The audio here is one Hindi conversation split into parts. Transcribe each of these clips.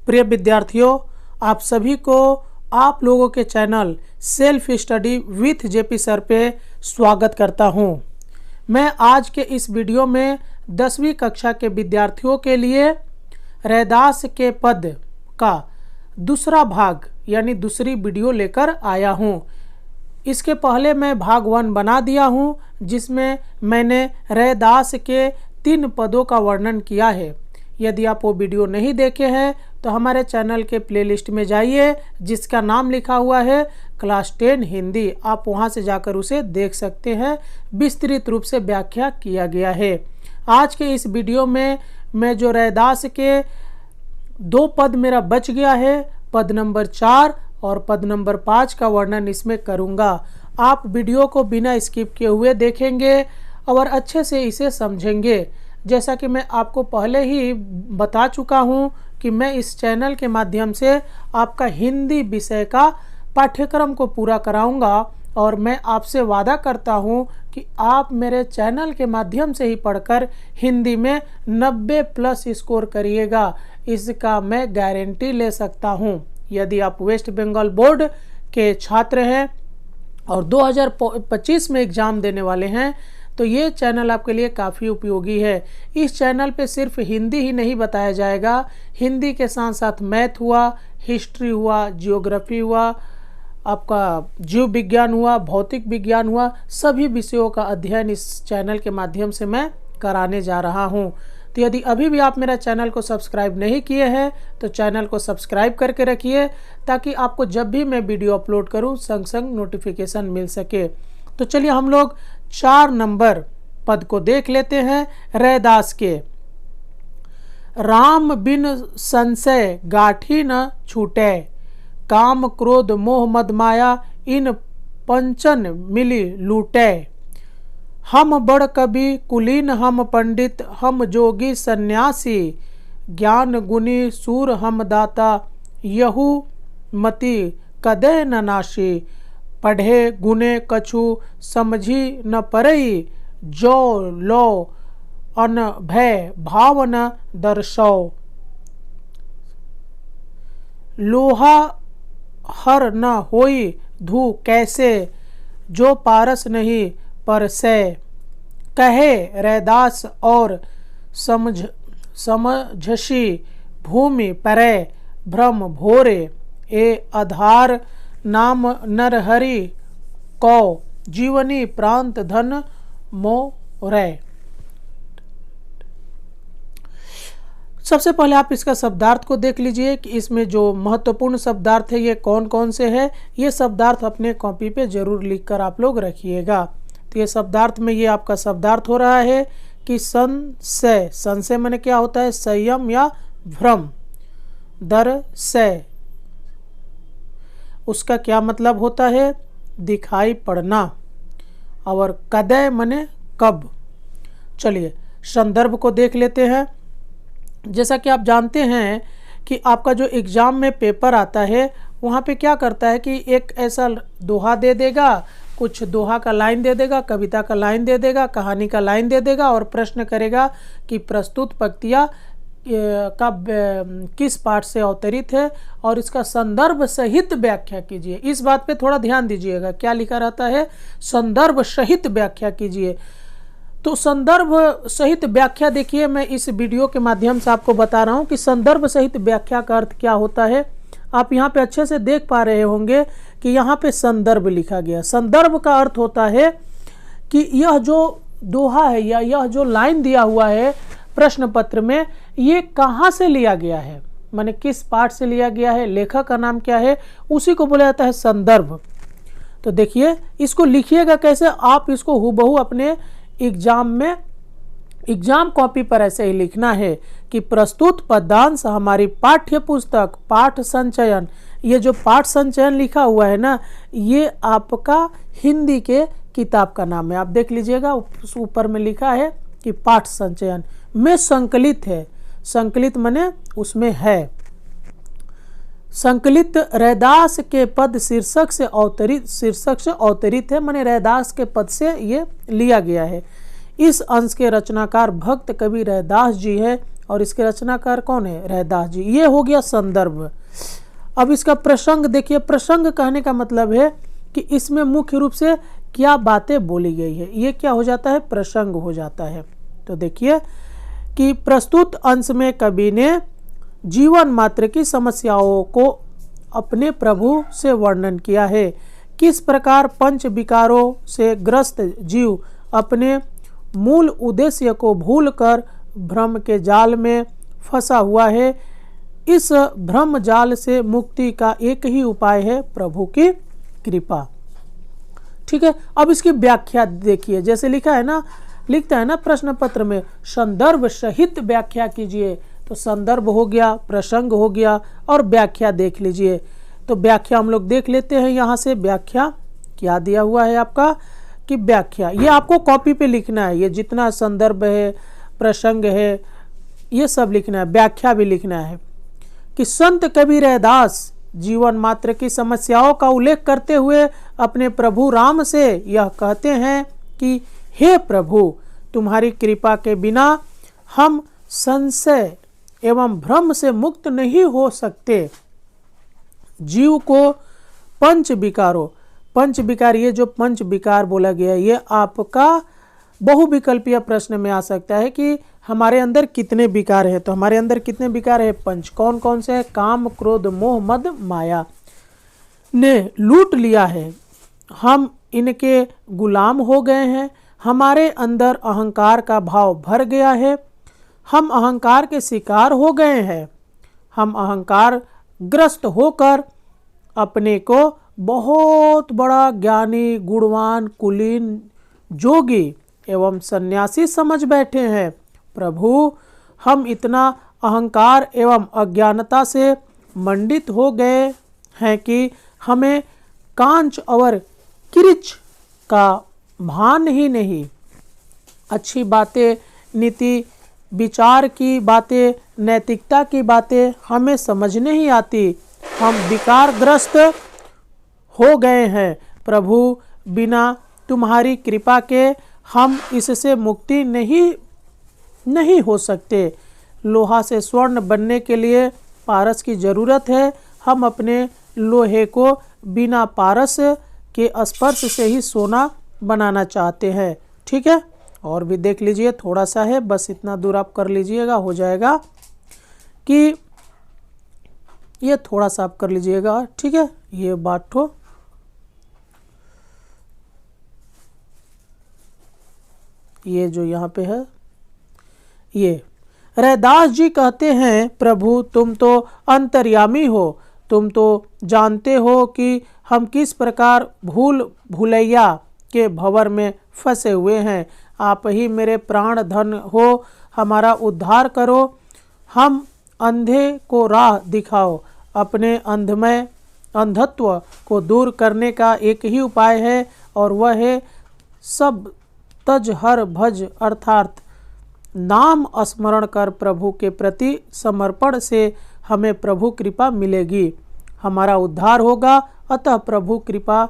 प्रिय विद्यार्थियों, आप सभी को आप लोगों के channel self study with JP sir पे स्वागत करता हूं। मैं आज के इस वीडियो में 10वीं कक्षा के विद्यार्थियों के लिए रैदास के पद का दूसरा भाग यानी दूसरी वीडियो लेकर आया हूं। इसके पहले मैं भाग 1 बना दिया हूं, जिसमें मैंने रैदास के 3 पदों का वर्णन किया है। यदि आप वो वीडियो नहीं देखे हैं तो हमारे चैनल के प्लेलिस्ट में जाइए, जिसका नाम लिखा हुआ है क्लास 10 हिंदी। आप वहां से जाकर उसे देख सकते हैं। विस्तृत रूप से व्याख्या किया गया है। आज के इस वीडियो में मैं जो रैदास के 2 पद मेरा बच गया है, पद नंबर 4 और पद नंबर 5 का वर्णन इसमें करूंगा। आप वीडियो को बिना स्किप किए हुए देखेंगे और अच्छे से इसे समझेंगे। जैसा कि मैं आपको पहले ही बता चुका हूं कि मैं इस चैनल के माध्यम से आपका हिंदी विषय का पाठ्यक्रम को पूरा कराऊंगा, और मैं आपसे वादा करता हूं कि आप मेरे चैनल के माध्यम से ही पढ़कर हिंदी में 90+ स्कोर करिएगा। इसका मैं गारंटी ले सकता हूं। यदि आप वेस्ट बंगाल बोर्ड के छात्र हैं और 2025 में एग्ज़ाम देने वाले हैं तो ये चैनल आपके लिए काफ़ी उपयोगी है। इस चैनल पे सिर्फ हिंदी ही नहीं बताया जाएगा, हिंदी के साथ साथ मैथ हुआ, हिस्ट्री हुआ, जियोग्राफी हुआ, आपका जीव विज्ञान हुआ, भौतिक विज्ञान हुआ, सभी विषयों का अध्ययन इस चैनल के माध्यम से मैं कराने जा रहा हूँ। तो यदि अभी भी आप मेरा चैनल को सब्सक्राइब नहीं किए हैं तो चैनल को सब्सक्राइब करके रखिए, ताकि आपको जब भी मैं वीडियो अपलोड करूँ संग संग नोटिफिकेशन मिल सके। तो चलिए हम लोग 4 नंबर पद को देख लेते हैं रैदास के। राम बिन संशय गाठी न छूटे, काम क्रोध मोह मद माया इन पंचन मिली लूटे। हम बड़ कवि कुलीन हम पंडित, हम जोगी सन्यासी, ज्ञान गुनी सूर हम दाता, यहू मति कदे न नाशी। पढ़े गुने कछु समझी न परई, जो लो अन भय भाव न दर्शौ। लोहा हर न होई धू कैसे, जो पारस नहीं परसे। कहे रैदास और समझसी, भूमि परे भ्रम भोरे। ए आधार नाम नरहरि कौ, जीवनी प्रांत धन मोरे। सबसे पहले आप इसका शब्दार्थ को देख लीजिए कि इसमें जो महत्वपूर्ण शब्दार्थ है ये कौन कौन से हैं। ये शब्दार्थ अपने कॉपी पे जरूर लिखकर आप लोग रखिएगा। तो ये शब्दार्थ में ये आपका शब्दार्थ हो रहा है कि संशय, संशय माने क्या होता है, संयम या भ्रम। दर्शय, उसका क्या मतलब होता है, दिखाई पड़ना। और कदय माने कब। चलिए संदर्भ को देख लेते हैं। जैसा कि आप जानते हैं कि आपका जो एग्ज़ाम में पेपर आता है वहाँ पे क्या करता है कि एक ऐसा दोहा दे देगा, कुछ दोहा का लाइन दे देगा, कविता का लाइन दे देगा, कहानी का लाइन दे देगा और प्रश्न करेगा कि प्रस्तुत पंक्तियाँ का किस पाठ से अवतरित है और इसका संदर्भ सहित व्याख्या कीजिए। इस बात पे थोड़ा ध्यान दीजिएगा, क्या लिखा रहता है, संदर्भ सहित व्याख्या कीजिए। तो संदर्भ सहित व्याख्या देखिए, मैं इस वीडियो के माध्यम से आपको बता रहा हूँ कि संदर्भ सहित व्याख्या का अर्थ क्या होता है। आप यहाँ पे अच्छे से देख पा रहे होंगे कि यहाँ पे संदर्भ लिखा गया। संदर्भ का अर्थ होता है कि यह जो दोहा है या यह जो लाइन दिया हुआ है प्रश्न पत्र में, ये कहाँ से लिया गया है, माने किस पाठ से लिया गया है, लेखक का नाम क्या है, उसी को बोला जाता है संदर्भ। तो देखिए इसको लिखिएगा कैसे, आप इसको हूबहू अपने एग्जाम में एग्जाम कॉपी पर ऐसे ही लिखना है कि प्रस्तुत पदांश हमारी पाठ्य पुस्तक पाठ संचयन। ये जो पाठ संचयन लिखा हुआ है ना, ये आपका हिंदी के किताब का नाम है। आप देख लीजिएगा ऊपर में लिखा है कि पाठ संचयन में संकलित है। संकलित माने उसमें है। संकलित रैदास के पद शीर्षक से अवतरित है, माने रैदास के पद से ये लिया गया है। इस अंश के रचनाकार भक्त कवि रैदास जी है और इसके रचनाकार कौन है? रैदास जी। ये हो गया संदर्भ। अब इसका प्रसंग देखिए। प्रसंग कहने का मतलब है कि इसमें मुख्य रूप से क्या बातें बोली गई है, ये क्या हो जाता है? प्रसंग हो जाता है। तो देखिए कि प्रस्तुत अंश में कवि ने जीवन मात्र की समस्याओं को अपने प्रभु से वर्णन किया है। किस प्रकार पंच विकारों से ग्रस्त जीव अपने मूल उद्देश्य को भूलकर भ्रम के जाल में फंसा हुआ है। इस भ्रम जाल से मुक्ति का एक ही उपाय है, प्रभु की कृपा। ठीक है। अब इसकी व्याख्या देखिए। जैसे लिखा है ना, लिखता है ना प्रश्न पत्र में, संदर्भ सहित व्याख्या कीजिए। तो संदर्भ हो गया, प्रसंग हो गया और व्याख्या देख लीजिए। तो व्याख्या हम लोग देख लेते हैं। यहाँ से व्याख्या क्या दिया हुआ है आपका कि व्याख्या ये आपको कॉपी पे लिखना है। ये जितना संदर्भ है, प्रसंग है, ये सब लिखना है। व्याख्या भी लिखना है कि संत कबीर रैदास जीवन मात्र की समस्याओं का उल्लेख करते हुए अपने प्रभु राम से यह कहते हैं कि हे प्रभु, तुम्हारी कृपा के बिना हम संशय एवं भ्रम से मुक्त नहीं हो सकते। जीव को पंच विकारों, पंच विकार, ये जो पंच विकार बोला गया ये आपका बहुविकल्पीय प्रश्न में आ सकता है कि हमारे अंदर कितने विकार है। तो हमारे अंदर कितने विकार है? पंच। कौन कौन से है? काम, क्रोध, मोह, मद, माया ने लूट लिया है। हम इनके गुलाम हो गए हैं। हमारे अंदर अहंकार का भाव भर गया है। हम अहंकार के शिकार हो गए हैं। हम अहंकार ग्रस्त होकर अपने को बहुत बड़ा ज्ञानी, गुणवान, कुलीन, जोगी एवं सन्यासी समझ बैठे हैं। प्रभु, हम इतना अहंकार एवं अज्ञानता से मंडित हो गए हैं कि हमें कांच और किरिच का भान ही नहीं। अच्छी बातें, नीति विचार की बातें, नैतिकता की बातें हमें समझ नहीं आती। हम विकारग्रस्त हो गए हैं। प्रभु, बिना तुम्हारी कृपा के हम इससे मुक्ति नहीं हो सकते। लोहा से स्वर्ण बनने के लिए पारस की ज़रूरत है। हम अपने लोहे को बिना पारस के स्पर्श से ही सोना बनाना चाहते हैं। ठीक है। और भी देख लीजिए, थोड़ा सा है, बस इतना दूर आप कर लीजिएगा, हो जाएगा कि ये थोड़ा सा आप कर लीजिएगा। ठीक है। ये बात हो, ये जो यहाँ पे है, ये रैदास जी कहते हैं, प्रभु तुम तो अंतर्यामी हो। तुम तो जानते हो कि हम किस प्रकार भूलैया के भंवर में फंसे हुए हैं। आप ही मेरे प्राण धन हो, हमारा उद्धार करो। हम अंधे को राह दिखाओ। अपने अंधत्व को दूर करने का एक ही उपाय है और वह है सब तज हर भज, अर्थात नाम स्मरण कर प्रभु के प्रति समर्पण से हमें प्रभु कृपा मिलेगी, हमारा उद्धार होगा। अतः प्रभु कृपा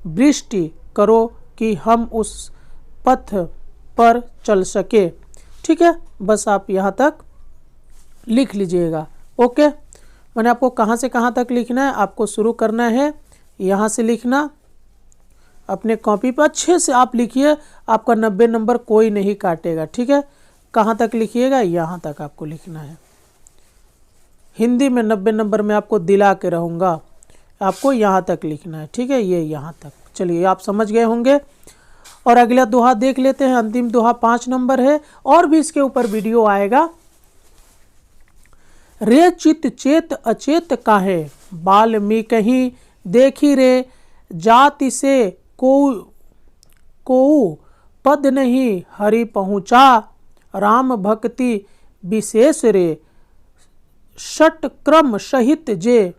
वृष्टि करो कि हम उस पथ पर चल सके। ठीक है। बस आप यहाँ तक लिख लीजिएगा। ओके। मैंने आपको कहाँ से कहाँ तक लिखना है, आपको शुरू करना है यहाँ से लिखना। अपने कॉपी पर अच्छे से आप लिखिए, आपका 90 नंबर कोई नहीं काटेगा। ठीक है। कहाँ तक लिखिएगा? यहाँ तक आपको लिखना है। हिंदी में 90 नंबर में आपको दिला के रहूँगा, आपको यहाँ तक लिखना है। ठीक है। ये यहाँ तक, चलिए आप समझ गए होंगे। और अगला दोहा देख लेते हैं। अंतिम दोहा 5 नंबर है, और भी इसके ऊपर वीडियो आएगा। रे चित चेत अचेत काहे, बाल्मीकि कहीं देखी रे, जाति से को पद नहीं हरि पहुँचा, राम भक्ति विशेष रे, षट क्रम सहित जे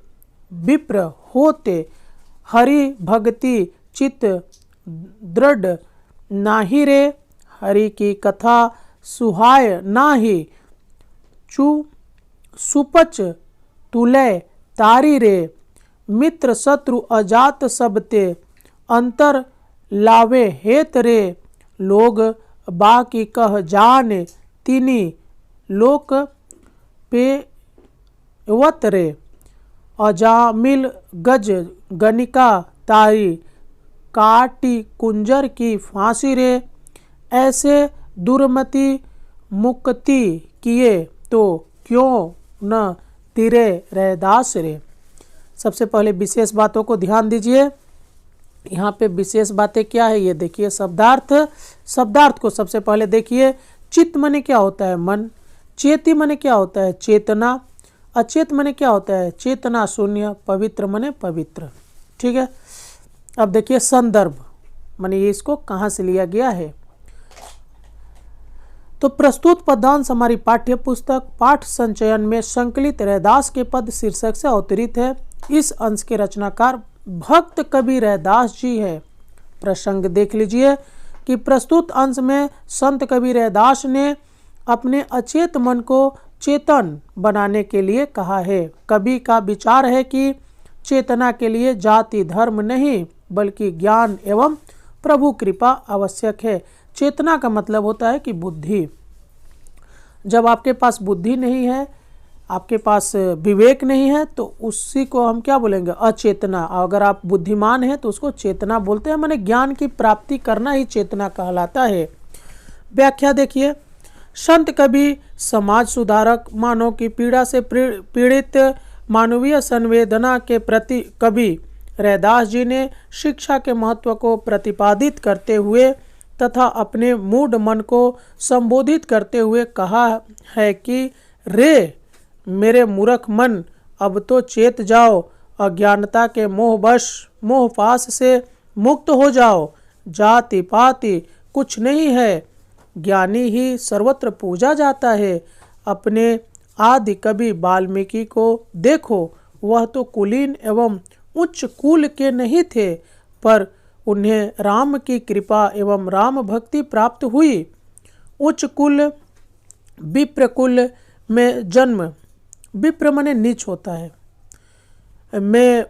विप्र होते, हरि भक्ति चित दृढ़ नाही रे, हरि की कथा सुहाय नाही, सुपच तुलय तारी रे, मित्र शत्रु अजात सबते, अंतर लावे हेत रे, लोग बाकी कह जाने तिनी लोक पेवतरे अजामिल गज गनिका तारी काटी कुंजर की फांसी रे, ऐसे दुर्मति मुक्ति किए तो क्यों न तिरे रैदास रे। सबसे पहले विशेष बातों को ध्यान दीजिए। यहाँ पे विशेष बातें क्या है ये देखिए। शब्दार्थ को सबसे पहले देखिए। चित्त मने क्या होता है? मन। चेती मने क्या होता है? चेतना। अचेत मने क्या होता है? चेतना शून्य। पवित्र मने पवित्र। ठीक है। अब देखिए संदर्भ माने ये इसको कहाँ से लिया गया है। तो प्रस्तुत पदांश हमारी पाठ्य पुस्तक पाठ संचयन में संकलित रैदास के पद शीर्षक से अवतरित है। इस अंश के रचनाकार भक्त कवि रैदास जी है। प्रसंग देख लीजिए कि प्रस्तुत अंश में संत कवि रैदास ने अपने अचेत मन को चेतन बनाने के लिए कहा है। कवि का विचार है कि चेतना के लिए जाति धर्म नहीं बल्कि ज्ञान एवं प्रभु कृपा आवश्यक है। चेतना का मतलब होता है कि बुद्धि। जब आपके पास बुद्धि नहीं है, आपके पास विवेक नहीं है, तो उसी को हम क्या बोलेंगे? अचेतना। अगर आप बुद्धिमान हैं तो उसको चेतना बोलते हैं। माने ज्ञान की प्राप्ति करना ही चेतना कहलाता है। व्याख्या देखिए। संत कवि समाज सुधारक, मानव की पीड़ा से पीड़ित मानवीय संवेदना के प्रति कवि रैदास जी ने शिक्षा के महत्व को प्रतिपादित करते हुए तथा अपने मूढ़ मन को संबोधित करते हुए कहा है कि रे मेरे मूर्ख मन, अब तो चेत जाओ, अज्ञानता के मोह पाश से मुक्त हो जाओ। जाति पाति कुछ नहीं है, ज्ञानी ही सर्वत्र पूजा जाता है। अपने आदि कवि वाल्मीकि को देखो, वह तो कुलीन एवं उच्च कुल के नहीं थे, पर उन्हें राम की कृपा एवं राम भक्ति प्राप्त हुई। उच्च कुल विप्र कुल में जन्म, विप्र माने नीच होता है, में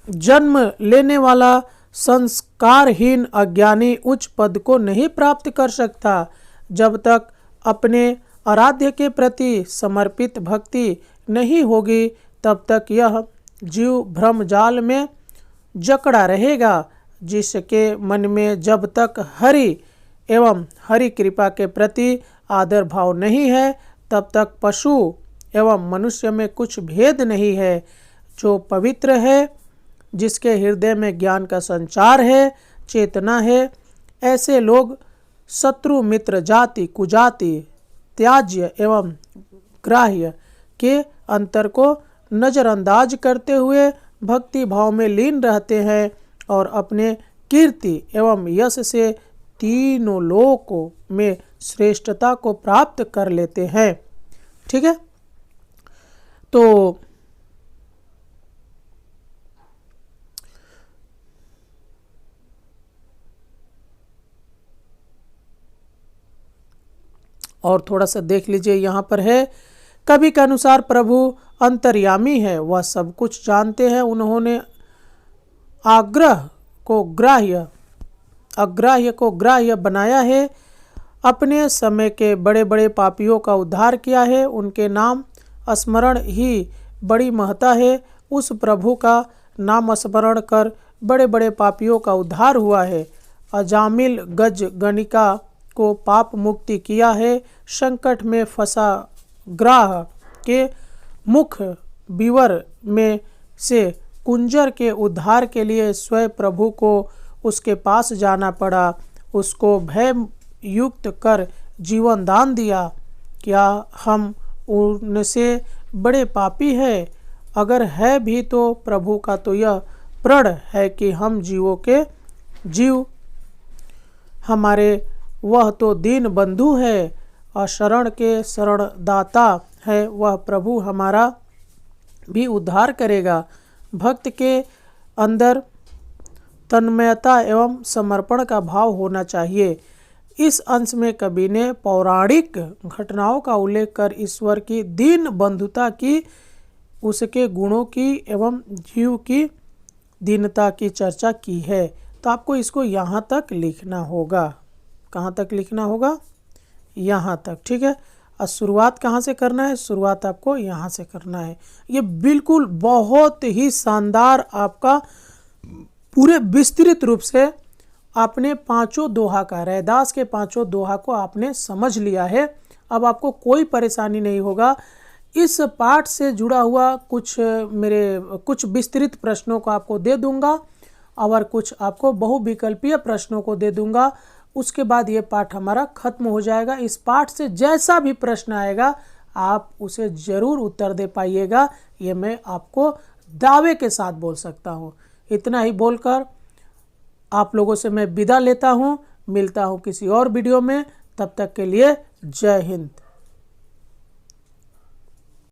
जन्म लेने वाला संस्कारहीन अज्ञानी उच्च पद को नहीं प्राप्त कर सकता। जब तक अपने आराध्य के प्रति समर्पित भक्ति नहीं होगी तब तक यह जीव भ्रम जाल में जकड़ा रहेगा। जिसके मन में जब तक हरि एवं हरि कृपा के प्रति आदर भाव नहीं है तब तक पशु एवं मनुष्य में कुछ भेद नहीं है। जो पवित्र है, जिसके हृदय में ज्ञान का संचार है, चेतना है, ऐसे लोग शत्रु मित्र जाति कुजाति त्याज्य एवं ग्राह्य के अंतर को नज़रअंदाज करते हुए भक्ति भाव में लीन रहते हैं और अपने कीर्ति एवं यश से तीनों लोकों में श्रेष्ठता को प्राप्त कर लेते हैं। ठीक है। तो और थोड़ा सा देख लीजिए, यहाँ पर है कवि के अनुसार प्रभु अंतर्यामी है, वह सब कुछ जानते हैं। उन्होंने अग्राह्य को ग्राह्य बनाया है, अपने समय के बड़े बड़े पापियों का उद्धार किया है। उनके नाम स्मरण ही बड़ी महत्ता है। उस प्रभु का नाम स्मरण कर बड़े बड़े पापियों का उद्धार हुआ है। अजामिल गज गणिका को पाप मुक्ति किया है। संकट में फंसा ग्राह के मुख विवर में से कुंजर के उद्धार के लिए स्वयं प्रभु को उसके पास जाना पड़ा। उसको भय युक्त कर जीवन दान दिया। क्या हम उनसे बड़े पापी है? अगर है भी तो प्रभु का तो यह प्रण है कि हम जीव हमारे वह तो दीन बंधु है, और शरण के शरणदाता है। वह प्रभु हमारा भी उद्धार करेगा। भक्त के अंदर तन्मयता एवं समर्पण का भाव होना चाहिए। इस अंश में कवि ने पौराणिक घटनाओं का उल्लेख कर ईश्वर की दीन बंधुता की, उसके गुणों की एवं जीव की दीनता की चर्चा की है। तो आपको इसको यहाँ तक लिखना होगा। कहाँ तक लिखना होगा? यहाँ तक। ठीक है। और शुरुआत कहाँ से करना है, शुरुआत आपको यहाँ से करना है। ये बिल्कुल बहुत ही शानदार आपका पूरे विस्तृत रूप से आपने पांचों दोहा का, रैदास के पांचों दोहा को आपने समझ लिया है। अब आपको कोई परेशानी नहीं होगा। इस पाठ से जुड़ा हुआ कुछ विस्तृत प्रश्नों को आपको दे दूंगा और कुछ आपको बहुविकल्पीय प्रश्नों को दे दूंगा। उसके बाद ये पाठ हमारा खत्म हो जाएगा। इस पाठ से जैसा भी प्रश्न आएगा आप उसे जरूर उत्तर दे पाइएगा, ये मैं आपको दावे के साथ बोल सकता हूँ। इतना ही बोलकर आप लोगों से मैं विदा लेता हूँ। मिलता हूँ किसी और वीडियो में, तब तक के लिए जय हिंद।